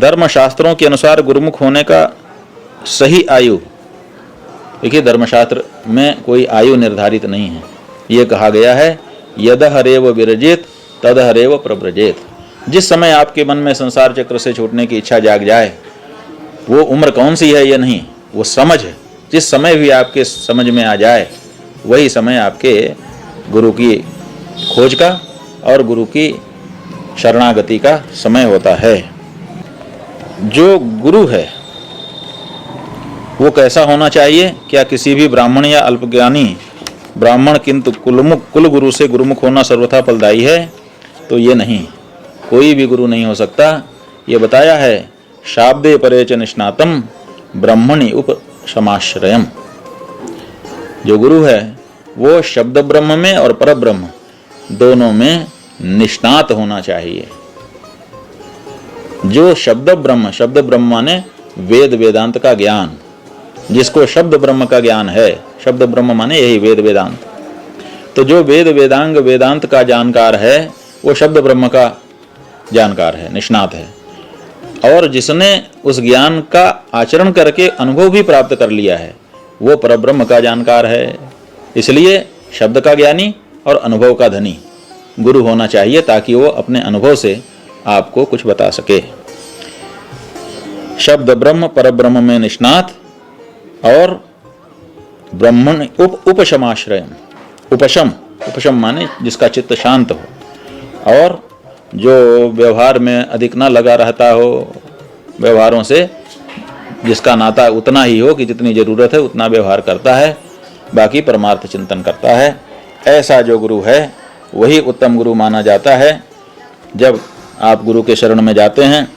धर्मशास्त्रों के अनुसार गुरुमुख होने का सही आयु, देखिए धर्मशास्त्र में कोई आयु निर्धारित नहीं है। ये कहा गया है यद हरेव विरजेत तद हरेव प्रव्रजेत। जिस समय आपके मन में संसार चक्र से छूटने की इच्छा जाग जाए, वो उम्र कौन सी है ये नहीं, वो समझ है। जिस समय भी आपके समझ में आ जाए वही समय आपके गुरु की खोज का और गुरु की शरणागति का समय होता है। जो गुरु है वो कैसा होना चाहिए? क्या किसी भी ब्राह्मण या अल्पज्ञानी ब्राह्मण किंतु कुल गुरु से गुरुमुख होना सर्वथा फलदायी है? तो ये नहीं, कोई भी गुरु नहीं हो सकता। ये बताया है शाब्दे परे च निष्णातम ब्रह्मणि उपशमाश्रयम। जो गुरु है वो शब्द ब्रह्म में और पर ब्रह्म दोनों में निष्णात होना चाहिए। जो शब्द ब्रह्म माने वेद वेदांत का ज्ञान, जिसको शब्द ब्रह्म का ज्ञान है, शब्द ब्रह्म माने यही वेद वेदांत। तो जो वेद वेदांग वेदांत का जानकार है वो शब्द ब्रह्म का जानकार है, निष्णात है। और जिसने उस ज्ञान का आचरण करके अनुभव भी प्राप्त कर लिया है वो परब्रह्म का जानकार है। इसलिए शब्द का ज्ञानी और अनुभव का धनी गुरु होना चाहिए, ताकि वो अपने अनुभव से आपको कुछ बता सके। शब्द ब्रह्म परब्रह्म में निष्णात और ब्रह्मण उपशमाश्रय। उपशम माने जिसका चित्त शांत हो और जो व्यवहार में अधिक ना लगा रहता हो, व्यवहारों से जिसका नाता उतना ही हो कि जितनी जरूरत है उतना व्यवहार करता है, बाकी परमार्थ चिंतन करता है। ऐसा जो गुरु है वही उत्तम गुरु माना जाता है। जब आप गुरु के शरण में जाते हैं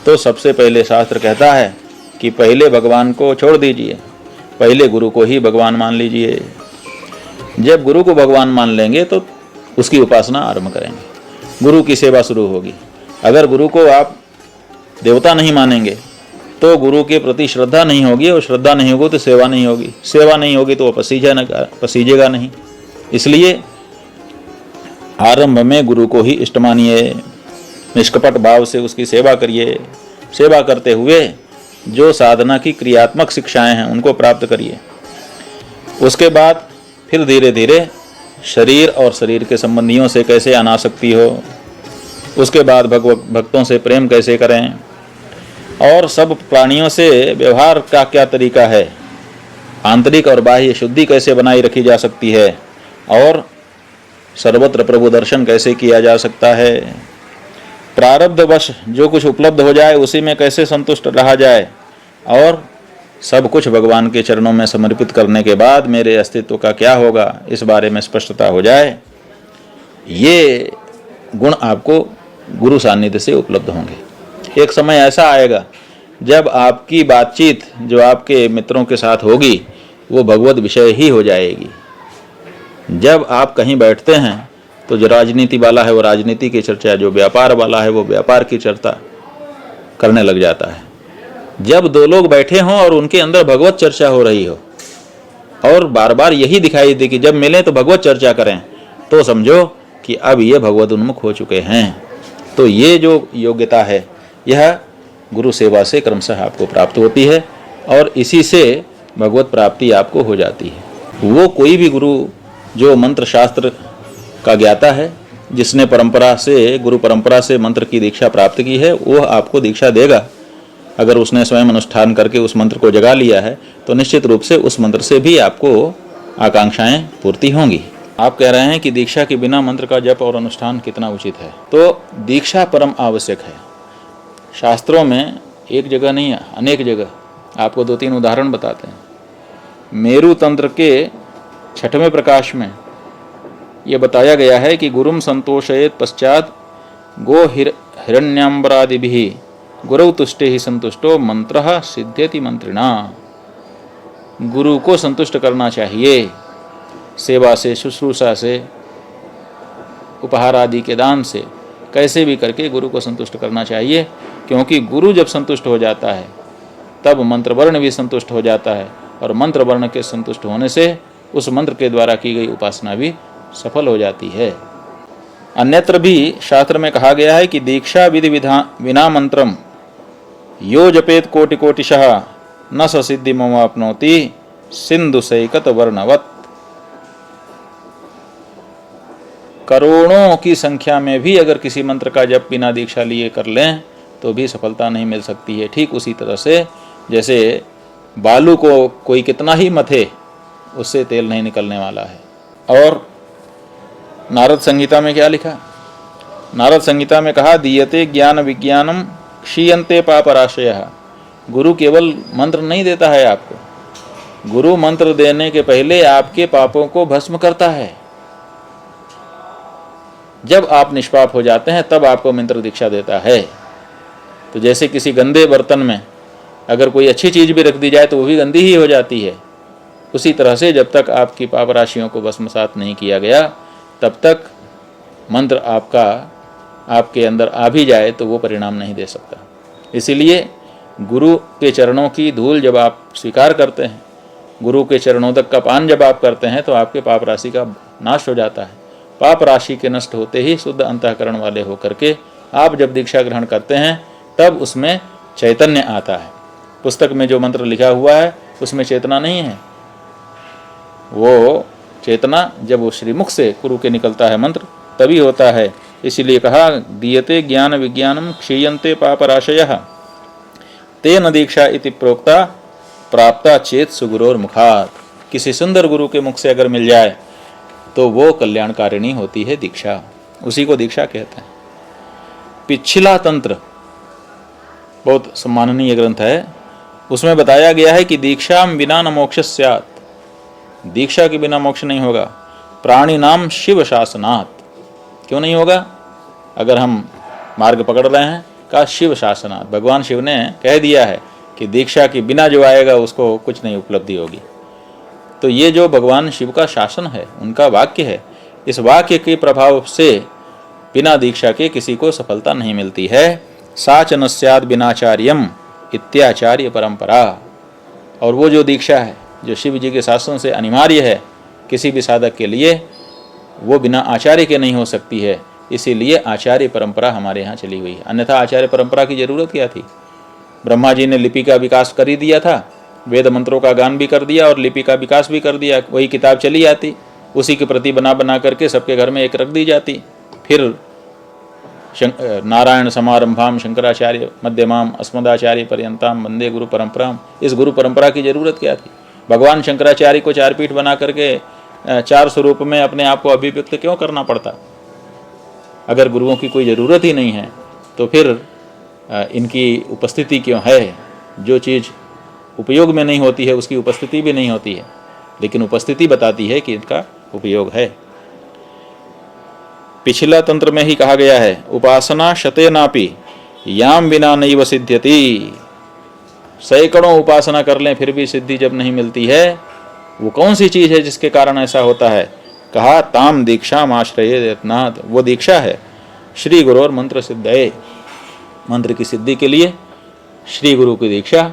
तो सबसे पहले शास्त्र कहता है कि पहले भगवान को छोड़ दीजिए, पहले गुरु को ही भगवान मान लीजिए। जब गुरु को भगवान मान लेंगे तो उसकी उपासना आरंभ करेंगे, गुरु की सेवा शुरू होगी। अगर गुरु को आप देवता नहीं मानेंगे तो गुरु के प्रति श्रद्धा नहीं होगी, और श्रद्धा नहीं होगी तो सेवा नहीं होगी, सेवा नहीं होगी तो वो पसीजेगा नहीं। इसलिए आरंभ में गुरु को ही इष्ट मानिए, निष्कपट भाव से उसकी सेवा करिए। सेवा करते हुए जो साधना की क्रियात्मक शिक्षाएं हैं उनको प्राप्त करिए। उसके बाद फिर धीरे धीरे शरीर और शरीर के संबंधियों से कैसे अनासक्ति हो, उसके बाद भक्तों से प्रेम कैसे करें, और सब प्राणियों से व्यवहार का क्या तरीका है, आंतरिक और बाह्य शुद्धि कैसे बनाई रखी जा सकती है, और सर्वत्र प्रभु दर्शन कैसे किया जा सकता है, प्रारब्धवश जो कुछ उपलब्ध हो जाए उसी में कैसे संतुष्ट रहा जाए, और सब कुछ भगवान के चरणों में समर्पित करने के बाद मेरे अस्तित्व का क्या होगा इस बारे में स्पष्टता हो जाए। ये गुण आपको गुरु सान्निध्य से उपलब्ध होंगे। एक समय ऐसा आएगा जब आपकी बातचीत जो आपके मित्रों के साथ होगी वो भगवत विषय ही हो जाएगी। जब आप कहीं बैठते हैं तो जो राजनीति वाला है वो राजनीति की चर्चा, जो व्यापार वाला है वो व्यापार की चर्चा करने लग जाता है। जब दो लोग बैठे हों और उनके अंदर भगवत चर्चा हो रही हो और बार बार यही दिखाई दे कि जब मिलें तो भगवत चर्चा करें, तो समझो कि अब ये भगवत उन्मुख हो चुके हैं। तो ये जो योग्यता है यह गुरु सेवा से क्रमशः आपको प्राप्त होती है और इसी से भगवत प्राप्ति आपको हो जाती है। वो कोई भी गुरु जो मंत्र शास्त्र का ज्ञाता है, जिसने परंपरा से गुरु परंपरा से मंत्र की दीक्षा प्राप्त की है, वो आपको दीक्षा देगा। अगर उसने स्वयं अनुष्ठान करके उस मंत्र को जगा लिया है तो निश्चित रूप से उस मंत्र से भी आपको आकांक्षाएं पूर्ति होंगी। आप कह रहे हैं कि दीक्षा के बिना मंत्र का जप और अनुष्ठान कितना उचित है। तो दीक्षा परम आवश्यक है। शास्त्रों में एक जगह नहीं है, अनेक जगह। आपको 2-3 उदाहरण बताते हैं। मेरु तंत्र के 6वें प्रकाश में यह बताया गया है कि गुरुम संतोषयेत पश्चात गो हिरण्यांबरादिभिः गुरु तुष्टे ही संतुष्टो मंत्रः सिद्ध्यति मंत्रिणा। गुरु को संतुष्ट करना चाहिए, सेवा से, शुश्रूषा से, उपहार आदि के दान से, कैसे भी करके गुरु को संतुष्ट करना चाहिए। क्योंकि गुरु जब संतुष्ट हो जाता है तब मंत्र वर्ण भी संतुष्ट हो जाता है और मंत्र वर्ण के संतुष्ट होने से उस मंत्र के द्वारा की गई उपासना भी सफल हो जाती है। अन्यत्र भी शास्त्र में कहा गया है कि दीक्षा विधि विना मंत्रम यो जपेत कोटि कोटिशः न स सिद्धि ममाप्नोति सिंधु सैकत वर्णवत। करोड़ों की संख्या में भी अगर किसी मंत्र का जप बिना दीक्षा लिए कर लें तो भी सफलता नहीं मिल सकती है। ठीक उसी तरह से जैसे बालू को कोई कितना ही मथे उससे तेल नहीं निकलने वाला है। और नारद संहिता में क्या लिखा? नारद संहिता में कहा, दीयते ज्ञान विज्ञानम क्षीयन्ते पापराशयः। गुरु केवल मंत्र नहीं देता है आपको, गुरु मंत्र देने के पहले आपके पापों को भस्म करता है। जब आप निष्पाप हो जाते हैं तब आपको मंत्र दीक्षा देता है। तो जैसे किसी गंदे बर्तन में अगर कोई अच्छी चीज भी रख दी जाए तो वो भी गंदी ही हो जाती है, उसी तरह से जब तक आपकी पाप राशियों को भस्मसात नहीं किया गया तब तक मंत्र आपके अंदर आ भी जाए तो वो परिणाम नहीं दे सकता। इसीलिए गुरु के चरणों की धूल जब आप स्वीकार करते हैं, गुरु के चरणों तक का पान जब आप करते हैं तो आपके पाप राशि का नाश हो जाता है। पाप राशि के नष्ट होते ही शुद्ध अंतःकरण वाले होकर के आप जब दीक्षा ग्रहण करते हैं तब उसमें चैतन्य आता है। पुस्तक में जो मंत्र लिखा हुआ है उसमें चेतना नहीं है, वो चेतना जब वो श्रीमुख से गुरु के निकलता है मंत्र तभी होता है। इसीलिए कहा, दीयते ज्ञान विज्ञानम क्षीयन्ते पापराशयः तेन दीक्षा इति प्रोक्ता प्राप्ता चेत सुगुरोर मुखात। किसी सुंदर गुरु के मुख से अगर मिल जाए तो वो कल्याणकारिणी होती है दीक्षा, उसी को दीक्षा कहते हैं। पिछला तंत्र बहुत सम्माननीय ग्रंथ है, उसमें बताया गया है कि दीक्षा बिना न मोक्ष स्यात्, दीक्षा के बिना मोक्ष नहीं होगा। प्राणी नाम शिव शासनात्, क्यों नहीं होगा? अगर हम मार्ग पकड़ रहे हैं का शिव शासनात्, भगवान शिव ने कह दिया है कि दीक्षा के बिना जो आएगा उसको कुछ नहीं उपलब्धि होगी। तो ये जो भगवान शिव का शासन है, उनका वाक्य है, इस वाक्य के प्रभाव से बिना दीक्षा के किसी को सफलता नहीं मिलती है। साच न स्याद् बिनाचार्यम इत्याचार्य परंपरा। और वो जो दीक्षा है जो शिव जी के शासन से अनिवार्य है किसी भी साधक के लिए, वो बिना आचार्य के नहीं हो सकती है। इसीलिए आचार्य परंपरा हमारे यहाँ चली हुई है, अन्यथा आचार्य परंपरा की जरूरत क्या थी? ब्रह्मा जी ने लिपि का विकास कर ही दिया था, वेद मंत्रों का गान भी कर दिया और लिपि का विकास भी कर दिया। वही किताब चली आती, उसी की प्रति बना करके सबके घर में एक रख दी जाती। फिर नारायण समारंभाम शंकराचार्य मध्यमाम अस्मदाचार्य पर्यंताम वंदे गुरु परंपराम। इस गुरु परंपरा की जरूरत क्या थी? भगवान शंकराचार्य को चार पीठ बना करके चार स्वरूप में अपने आप को अभिव्यक्त क्यों करना पड़ता? अगर गुरुओं की कोई ज़रूरत ही नहीं है तो फिर इनकी उपस्थिति क्यों है? जो चीज़ उपयोग में नहीं होती है उसकी उपस्थिति भी नहीं होती है, लेकिन उपस्थिति बताती है कि इनका उपयोग है। पिछला तंत्र में ही कहा गया है, उपासना शते नापि याम बिना नैव सिद्ध्यति। सैकड़ों उपासना कर लें फिर भी सिद्धि जब नहीं मिलती है, वो कौन सी चीज़ है जिसके कारण ऐसा होता है? कहा, ताम दीक्षा आश्रये यत्नात्। वो दीक्षा है श्री गुरु और मंत्र सिद्धये। मंत्र की सिद्धि के लिए श्री गुरु की दीक्षा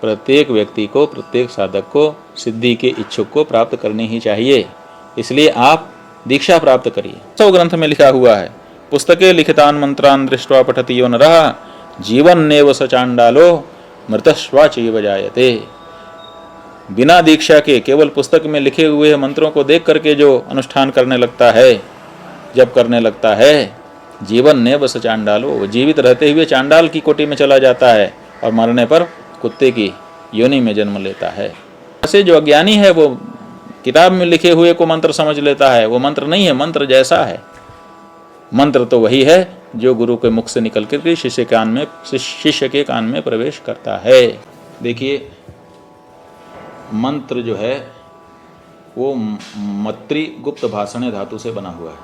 प्रत्येक व्यक्ति को, प्रत्येक साधक को, सिद्धि के इच्छुक को प्राप्त करनी ही चाहिए। इसलिए आप दीक्षा प्राप्त करिए। 100 ग्रंथ में लिखा हुआ है, पुस्तके लिखितान मंत्रान दृष्ट्वा पठति यो नरः जीवन नेव स चांडालो मृतस्वाचैव जायते। बिना दीक्षा के केवल पुस्तक में लिखे हुए मंत्रों को देख करके जो अनुष्ठान करने लगता है, जब करने लगता है, जीवन नेव स चांडालो, वो जीवित रहते हुए चांडाल की कोटि में चला जाता है और मरने पर कुत्ते की योनि में जन्म लेता है। ऐसे जो अज्ञानी है वो किताब में लिखे हुए को मंत्र समझ लेता है, वो मंत्र नहीं है, मंत्र जैसा है। मंत्र तो वही है जो गुरु के मुख से निकल कर शिष्य के कान में प्रवेश करता है। देखिए, मंत्र जो है वो मत्री गुप्त भाषण धातु से बना हुआ है।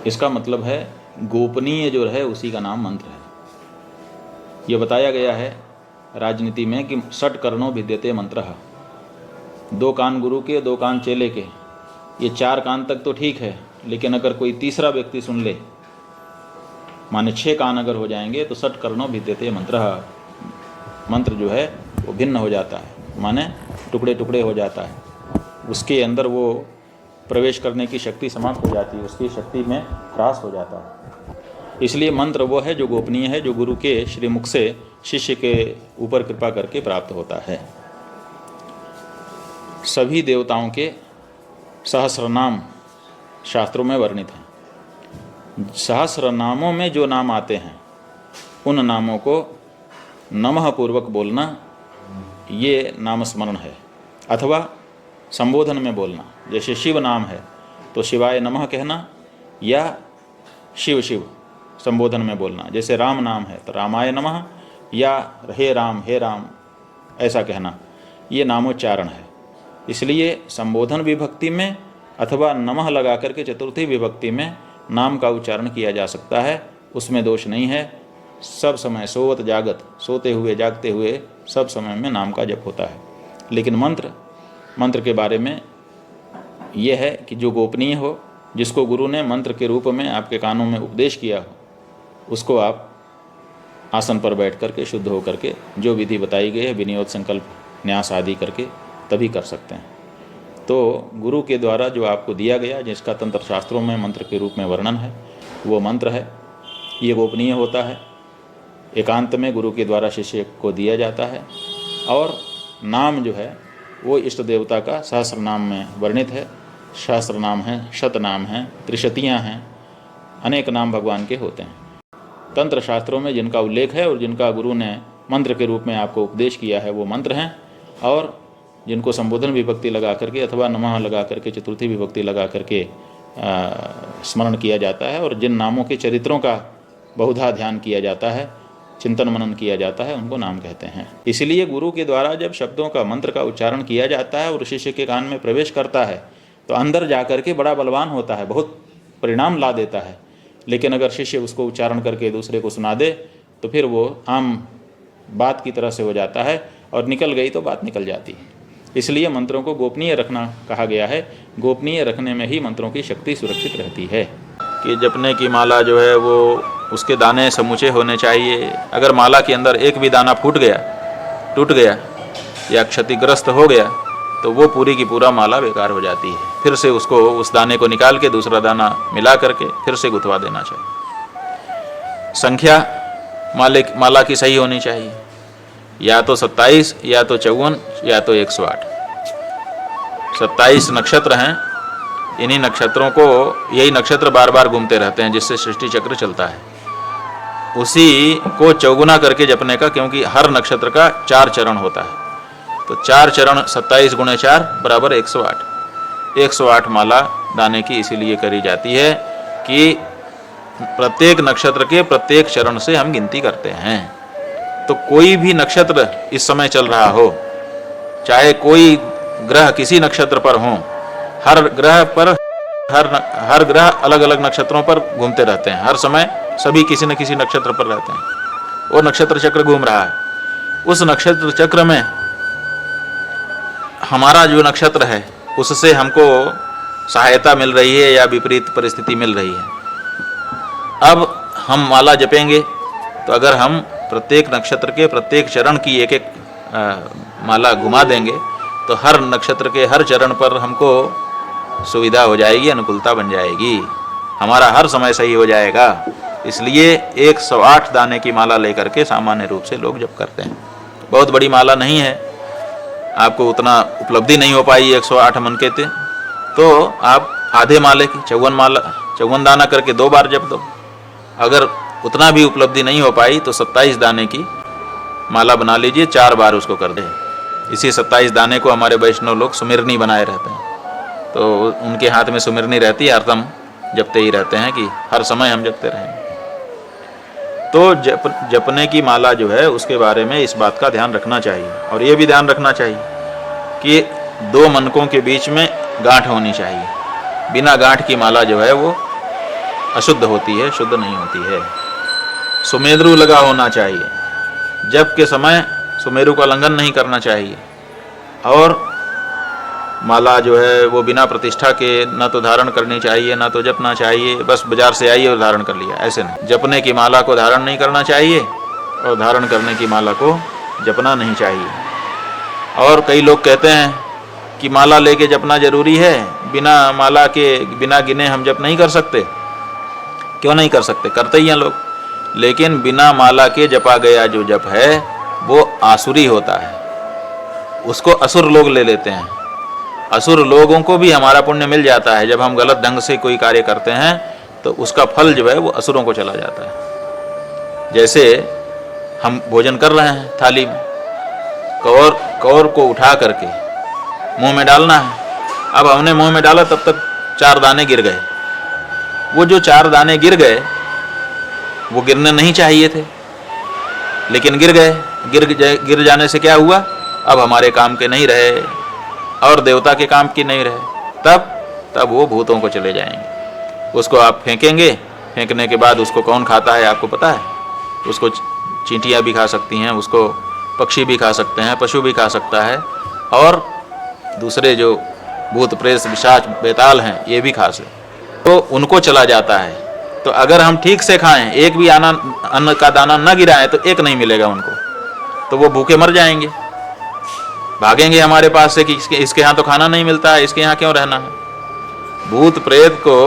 इसका मतलब है गोपनीय जो है उसी का नाम मंत्र है। यह बताया गया है राजनीति में कि षट कर्णो भिद्यते मंत्रः। 2 कान गुरु के, 2 कान चेले के, ये 4 कान तक तो ठीक है, लेकिन अगर कोई तीसरा व्यक्ति सुन ले, माने 6 कान अगर हो जाएंगे तो षट कर्णो भिद्यते मंत्रः। मंत्र जो है वो भिन्न हो जाता है, माने टुकड़े टुकड़े हो जाता है, उसके अंदर वो प्रवेश करने की शक्ति समाप्त हो जाती है, उसकी शक्ति में ह्रास हो जाता है। इसलिए मंत्र वो है जो गोपनीय है, जो गुरु के श्रीमुख से शिष्य के ऊपर कृपा करके प्राप्त होता है। सभी देवताओं के सहस्रनाम शास्त्रों में वर्णित हैं। सहस्रनामों में जो नाम आते हैं उन नामों को नमः पूर्वक बोलना, ये नामस्मरण है। अथवा संबोधन में बोलना, जैसे शिव नाम है तो शिवाय नमः कहना, या शिव शिव संबोधन में बोलना। जैसे राम नाम है तो रामाय नमः, या हे राम ऐसा कहना, ये नामोच्चारण है। इसलिए संबोधन विभक्ति में अथवा नमः लगा करके चतुर्थी विभक्ति में नाम का उच्चारण किया जा सकता है, उसमें दोष नहीं है। सब समय सोवत जागत, सोते हुए जागते हुए सब समय में नाम का जप होता है। लेकिन मंत्र के बारे में यह है कि जो गोपनीय हो, जिसको गुरु ने मंत्र के रूप में आपके कानों में उपदेश किया हो, उसको आप आसन पर बैठ करके शुद्ध होकर के जो विधि बताई गई है विनियोग संकल्प न्यास आदि करके तभी कर सकते हैं। तो गुरु के द्वारा जो आपको दिया गया, जिसका तंत्र शास्त्रों में मंत्र के रूप में वर्णन है, वो मंत्र है। ये गोपनीय होता है, एकांत में गुरु के द्वारा शिष्य को दिया जाता है। और नाम जो है वो इष्ट देवता का सहस्र नाम में वर्णित है। सहस्र नाम है, शत नाम हैं, त्रिशतियाँ हैं, अनेक नाम भगवान के होते हैं। तंत्र शास्त्रों में जिनका उल्लेख है और जिनका गुरु ने मंत्र के रूप में आपको उपदेश किया है वो मंत्र हैं। और जिनको संबोधन विभक्ति लगा करके अथवा नमः लगा करके चतुर्थी विभक्ति लगा करके स्मरण किया जाता है, और जिन नामों के चरित्रों का बहुधा ध्यान किया जाता है, चिंतन मनन किया जाता है, उनको नाम कहते हैं। इसलिए गुरु के द्वारा जब शब्दों का मंत्र का उच्चारण किया जाता है और शिष्य के कान में प्रवेश करता है तो अंदर जा कर के बड़ा बलवान होता है, बहुत परिणाम ला देता है। लेकिन अगर शिष्य उसको उच्चारण करके दूसरे को सुना दे तो फिर वो आम बात की तरह से हो जाता है, और निकल गई तो बात निकल जाती है। इसलिए मंत्रों को गोपनीय रखना कहा गया है। गोपनीय रखने में ही मंत्रों की शक्ति सुरक्षित रहती है। कि जपने की माला जो है वो उसके दाने समूचे होने चाहिए। अगर माला के अंदर एक भी दाना फूट गया, टूट गया या क्षतिग्रस्त हो गया तो वो पूरी की पूरा माला बेकार हो जाती है। फिर से उसको, उस दाने को निकाल के दूसरा दाना मिला करके फिर से गुथवा देना चाहिए। संख्या माला की सही होनी चाहिए, या तो 27, या तो 54, या तो 108। 27 नक्षत्र हैं। इन्हीं नक्षत्रों को, यही नक्षत्र बार बार घूमते रहते हैं जिससे सृष्टि चक्र चलता है। उसी को चौगुना करके जपने का, क्योंकि हर नक्षत्र का 4 चरण होता है। तो 4 चरण 27 × 4 = 108। 108 माला दाने की इसीलिए करी जाती है कि प्रत्येक नक्षत्र के प्रत्येक चरण से हम गिनती करते हैं। तो कोई भी नक्षत्र इस समय चल रहा हो, चाहे कोई ग्रह किसी नक्षत्र पर हो, हर ग्रह अलग अलग नक्षत्रों पर घूमते रहते हैं। हर समय सभी किसी न किसी नक्षत्र पर रहते हैं। वो नक्षत्र चक्र घूम रहा है। उस नक्षत्र चक्र में हमारा जो नक्षत्र है उससे हमको सहायता मिल रही है या विपरीत परिस्थिति मिल रही है। अब हम माला जपेंगे तो अगर हम प्रत्येक नक्षत्र के प्रत्येक चरण की एक एक माला घुमा देंगे तो हर नक्षत्र के हर चरण पर हमको सुविधा हो जाएगी, अनुकूलता बन जाएगी, हमारा हर समय सही हो जाएगा। इसलिए 108 दाने की माला लेकर के सामान्य रूप से लोग जप करते हैं। बहुत बड़ी माला नहीं है, आपको उतना उपलब्धि नहीं हो पाई 108 मन के थे, तो आप आधे माले की 54 दाना करके 2 बार जप दो। अगर उतना भी उपलब्धि नहीं हो पाई तो 27 दाने की माला बना लीजिए, 4 बार उसको कर दें। इसी 27 दाने को हमारे वैष्णव लोग सुमिरनी बनाए रहते हैं। तो उनके हाथ में सुमिरनी रहती है, हरदम जपते ही रहते हैं कि हर समय हम जपते रहें। तो जपने की माला जो है उसके बारे में इस बात का ध्यान रखना चाहिए। और ये भी ध्यान रखना चाहिए कि 2 मनकों के बीच में गांठ होनी चाहिए। बिना गांठ की माला जो है वो अशुद्ध होती है, शुद्ध नहीं होती है। सुमेरु लगा होना चाहिए। जप के समय सुमेरु का उल्लंघन नहीं करना चाहिए। और माला जो है वो बिना प्रतिष्ठा के न तो धारण करनी चाहिए, न तो जपना चाहिए। बस बाजार से आई और धारण कर लिया, ऐसे नहीं। जपने की माला को धारण नहीं करना चाहिए और धारण करने की माला को जपना नहीं चाहिए। और कई लोग कहते हैं कि माला लेके जपना जरूरी है, बिना माला के बिना गिने हम जप नहीं कर सकते। क्यों नहीं कर सकते, करते ही हैं लोग। लेकिन बिना माला के जपा गया जो जप है वो आसुरी होता है, उसको असुर लोग ले लेते हैं। असुर लोगों को भी हमारा पुण्य मिल जाता है। जब हम गलत ढंग से कोई कार्य करते हैं तो उसका फल जो है वो असुरों को चला जाता है। जैसे हम भोजन कर रहे हैं, थाली में कौर को उठा करके मुंह में डालना है। अब हमने मुंह में डाला, तब तक 4 दाने गिर गए। वो जो 4 दाने गिर गए वो गिरने नहीं चाहिए थे, लेकिन गिर गए। गिर जाने से क्या हुआ, अब हमारे काम के नहीं रहे और देवता के काम की नहीं रहे। तब वो भूतों को चले जाएंगे। उसको आप फेंकेंगे, फेंकने के बाद उसको कौन खाता है आपको पता है? उसको चींटियाँ भी खा सकती हैं, उसको पक्षी भी खा सकते हैं, पशु भी खा सकता है, और दूसरे जो भूत प्रेत पिशाच बेताल हैं ये भी खा सकते, तो उनको चला जाता है। तो अगर हम ठीक से खाएं, एक भी अन्न का दाना न गिराएं तो एक नहीं मिलेगा उनको, तो वो भूखे मर जाएंगे, भागेंगे हमारे पास से कि इसके यहाँ तो खाना नहीं मिलता है, इसके यहाँ क्यों रहना है। भूत प्रेत को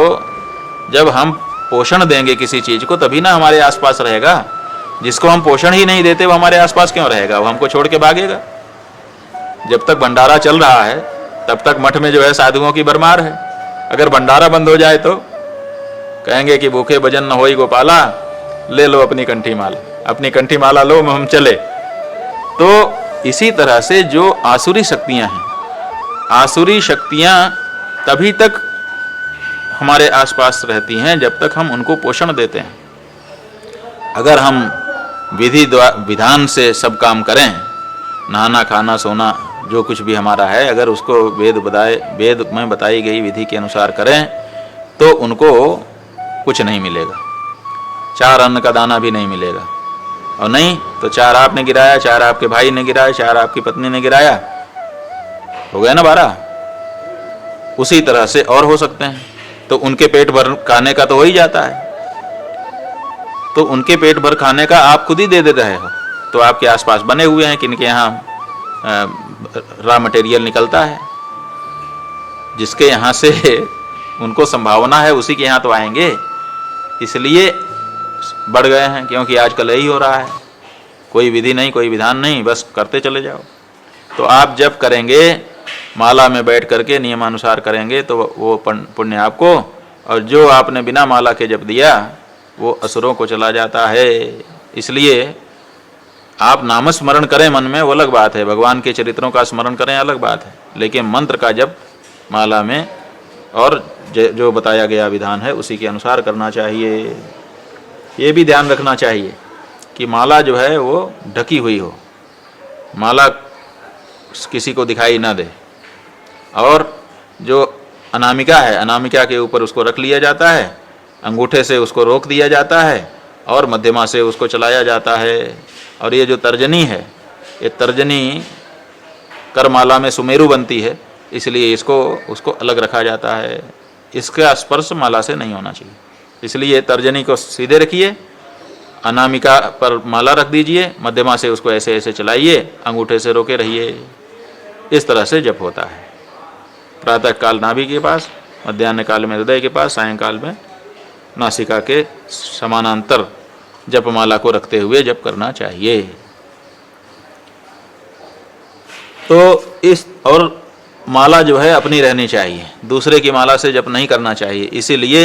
जब हम पोषण देंगे किसी चीज को, तभी ना हमारे आसपास रहेगा। जिसको हम पोषण ही नहीं देते वो हमारे आसपास क्यों रहेगा, वो हमको छोड़ के भागेगा। जब तक भंडारा चल रहा है तब तक मठ में जो है साधुओं की भरमार है। अगर भंडारा बंद हो जाए तो कहेंगे कि भूखे भजन न होई गोपाला, ले लो अपनी कंठी माला, अपनी कंठी माला लो, हम चले। तो इसी तरह से जो आसुरी शक्तियां हैं, आसुरी शक्तियां तभी तक हमारे आसपास रहती हैं जब तक हम उनको पोषण देते हैं। अगर हम विधान से सब काम करें, नहाना खाना सोना जो कुछ भी हमारा है, अगर उसको वेद में बताई गई विधि के अनुसार करें तो उनको कुछ नहीं मिलेगा, 4 अन्न का दाना भी नहीं मिलेगा। और नहीं तो 4 आपने गिराया, 4 आपके भाई ने गिराया, 4 आपकी पत्नी ने गिराया, हो गया ना 12। उसी तरह से और हो सकते हैं। तो उनके पेट भर खाने का तो हो ही जाता है, तो उनके पेट भर खाने का आप खुद ही दे रहे हो। तो आपके आसपास बने हुए हैं किनके यहाँ रॉ मटेरियल निकलता है, जिसके यहाँ से उनको संभावना है उसी के यहाँ तो आएंगे। इसलिए बढ़ गए हैं, क्योंकि आजकल यही हो रहा है, कोई विधि नहीं, कोई विधान नहीं, बस करते चले जाओ। तो आप जब करेंगे माला में बैठ करके नियमानुसार करेंगे तो वो पुण्य आपको, और जो आपने बिना माला के जप दिया वो असुरों को चला जाता है। इसलिए आप नाम स्मरण करें मन में, वो अलग बात है, भगवान के चरित्रों का स्मरण करें अलग बात है, लेकिन मंत्र का जप माला में और जो बताया गया विधान है उसी के अनुसार करना चाहिए। ये भी ध्यान रखना चाहिए कि माला जो है वो ढकी हुई हो, माला किसी को दिखाई ना दे। और जो अनामिका है, अनामिका के ऊपर उसको रख लिया जाता है, अंगूठे से उसको रोक दिया जाता है और मध्यमा से उसको चलाया जाता है। और ये जो तर्जनी है, ये तर्जनी करमाला में सुमेरु बनती है, इसलिए उसको अलग रखा जाता है। इसका स्पर्श माला से नहीं होना चाहिए, इसलिए तर्जनी को सीधे रखिए, अनामिका पर माला रख दीजिए, मध्यमा से उसको ऐसे ऐसे चलाइए, अंगूठे से रोके रहिए। इस तरह से जप होता है। प्रातः काल नाभि के पास, मध्याह्न काल में हृदय के पास, सायंकाल में नासिका के समानांतर जपमाला को रखते हुए जप करना चाहिए। तो और माला जो है अपनी रहनी चाहिए, दूसरे की माला से जप नहीं करना चाहिए। इसीलिए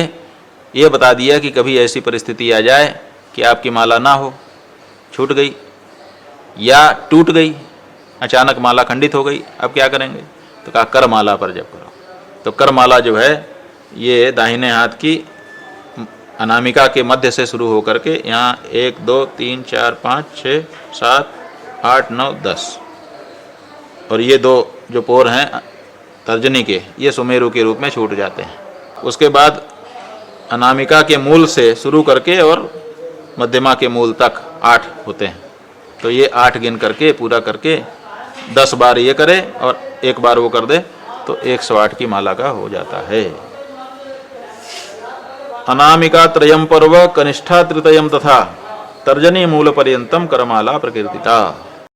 ये बता दिया कि कभी ऐसी परिस्थिति आ जाए कि आपकी माला ना हो, छूट गई या टूट गई, अचानक माला खंडित हो गई, अब क्या करेंगे? तो कहा कर माला पर जप करो। तो कर माला जो है ये दाहिने हाथ की अनामिका के मध्य से शुरू होकर के यहाँ 1 2 3 4 5 6 7 8 9 10, और ये 2 जो पोर हैं तर्जनी के, ये सुमेरु के रूप में छूट जाते हैं। उसके बाद अनामिका के मूल से शुरू करके और मध्यमा के मूल तक 8 होते हैं। तो ये 8 गिन करके पूरा करके 10 बार ये करे और 1 बार वो कर दे तो 108 की माला का हो जाता है। अनामिका त्रयम पर्व कनिष्ठा तृतयम तथा तर्जनी मूल पर्यंतम करमाला प्रकीर्तिता।